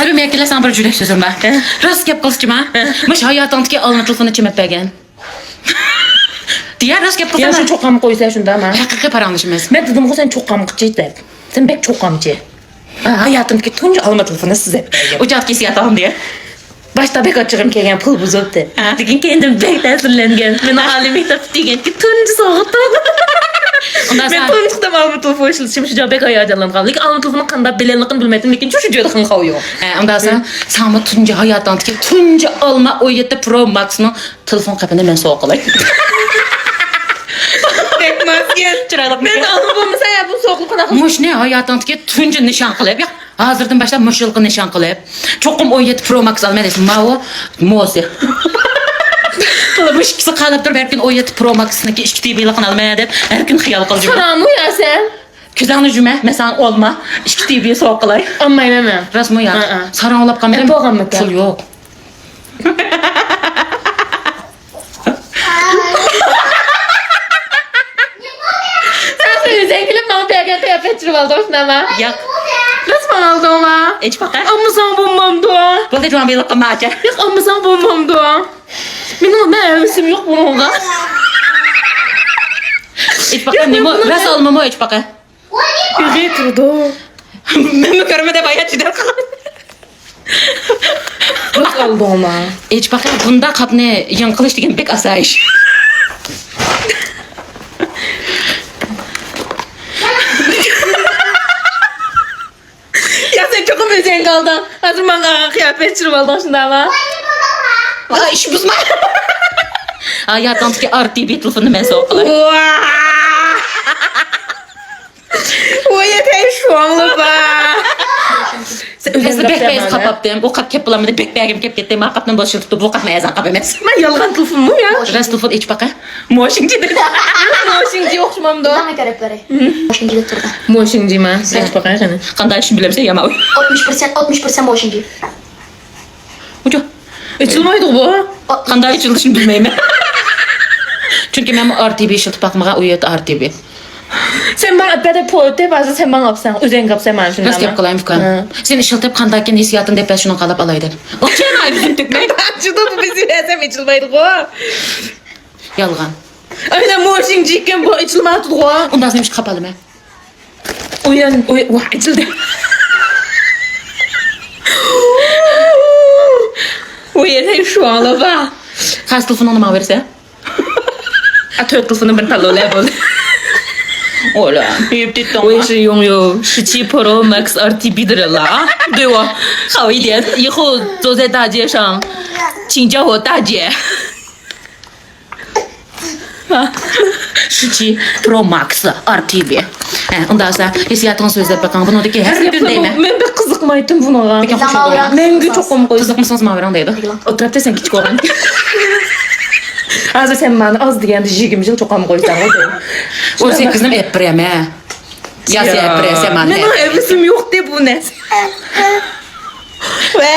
Harbi mekele sana bir cülek sözüm var. Rast gap kılsıcım ha. Mış hayatındaki alın telefonu çimep bergen. Diğer rast gap Ya kılsana. şu çok kamık koysa şunda ama. Hakkı paranlaşımız. Ben dedim ki sen çok kamıkçı de. Sen pek çok kamıkçı. Hayatımdaki tunca alma telefonu size. Ucat kesi yatağım diye. Başta pek açığım kelgen pul buzuk de. Dedim kendim pek tesirlengen. Ben halimi de degen ki tunca soğuttu. Ondan Ben sonra tunçukta alma telefonu işletim. Şu pek hayacanlan kaldı. Lekin alma telefonu kanda bilenlikin bilmedim. Lekin şu diyordu kan kavıyor. ondan sonra sana tunca hayatındaki tunca alma o 7 Pro Max'ın telefon kapını ben soğuk olay. Pek masken. Çıraylık Ben almam mesela ya bu soğuklukuna. Muş ne hayatındaki tunca nişan kılıp ya. Hazırdan başlap muşulqı nişan kılıp. Çokum o 7 Pro Max alma desin. Mao Mosi. Kılımış ikisi kalıp dur belki o 7 Pro Max'ındaki işki TV'liğin almaya dep her gün xiyal kılcım. Karamı ya sen. Küzanı cüme mesela olma. İşki TV'ye soğuk kılay. Amma inanmam. Rasmı ya. Hı. Saran olap kameram. Hep oğlan mı? Pul yok. Sen zengilip bana peygen kıyafet çırıp aldı olsun ama. Yak. Resmen aldı ama. Eç bakar. Amma sana bulmam doğa. Bu da cuman bir lıkkı maça. Yok amma sana bulmam doğa. Benim hevesim yok bununla. Eç bakar ne mo? Ras alma mo eç bakar. Yüreği turdu. Ben mi görmede bayağı çider kalan. Nasıl aldı ama? Eç bakar bunda kapne yankılış degen bek asayiş. Ya sen çok özen kaldın. Hazır bana kıyafet çırıp aldın şimdi ama. Valla iş buzma. Hayatımdaki RTB telefonu ben soğuk kılay. O yeter şu anlı be. Esi bek beyaz kapaptım. O kap kep bulamadı. Bek begim kep gittim. Ha kaptan başı tuttu. Bu kapma yazan kap emez. Ben yalgan telefon mu ya? Ras telefon eç bakar. Moşingci dedi. Moşingci okşumam da. Dame garipleri. Washington turda. Moşingci mi? Seç bakar seni. Kandan şimdi bilemse yama. 60% Washington. Ucu. Açılmaydı bu. Kandan içildi şimdi bilmeyim. Çünkü ben bu RTB işiltip bakmağa uyuyordu RTB. Sen bana böyle poete bazı sen bana yapsan. Özen kapsan ben şimdi Rast yap kalayım fukan. Sen işiltip kandayken hissiyatın depresyonu kalıp alaydın. O çeyna bizim tükmeyi. Açıldı bu bizi versem açılmaydı bu. Yalgan. Aynen moşingciyken bu açılmadı bu. Ondan sonra kapalı mı? Uyan, açıldı. O yeter şu anla bak. Kaç telefon onu verse? Atıyor telefonu ben talo level. Ola. Büyüp dittim. 我也是拥有17 Pro Max RTB 的人了啊，对我好一点，以后走在大街上，请叫我大姐。 17 Pro Max RTB. Ondan sonra hissiyatın sözler bakan bunu da ki her gün değil mi? Ben bir kızıkmaydım buna. Peki, hoş Zaman oldu. uyan. Ben de çok komik Kızık mısınız maverandaydı? O tarafta sen küçük olan. Hazır sen bana az diyen de 20 yıl çok komik koysan o değil. O sen kızım epreme. Ya sen epre sen anne. Benim hevesim yok de bu ne? Ve?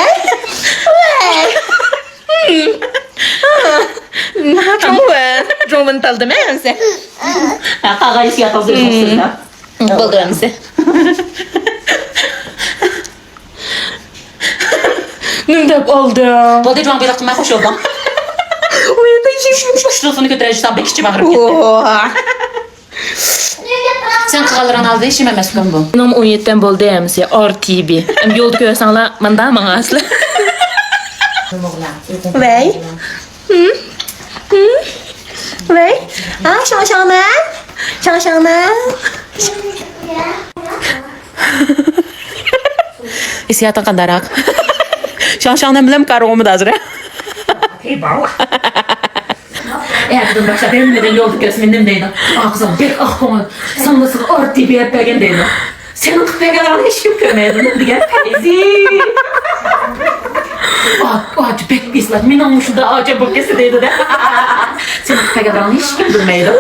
Çok ve? Çok mental değil mi sen? Kaga hissiyatın sözler. Bıldırım size. Nümdep oldu. Bu da cuman bir dakika hoş oldum. O yerde işim. Şu telefonu götüreceğim bekçi bağırıp gitti. Sen kıgalıran aldın işime meskan bu. Benim 17'den bol deyəmsə RTB. Hem yolda görsən mən də mənə aslı. Vey. Vey. Ah, 小小们，小小们。 Hissiyatın kandarak. Şanşandan bilem karımı da hazır. Hey baba. Eğer kızım başta benim neden yolda gösmendim deydi. Ah kızım bek ah konu. Sanmasın RTB yapayım deydi. Senin tıkpaygalarını hiç kim görmedin. Diye peyzi. Ağacı bek pisler. Min olmuşu da ağaca bakesi deydi de. Senin tıkpaygalarını hiç kim bilmeydi.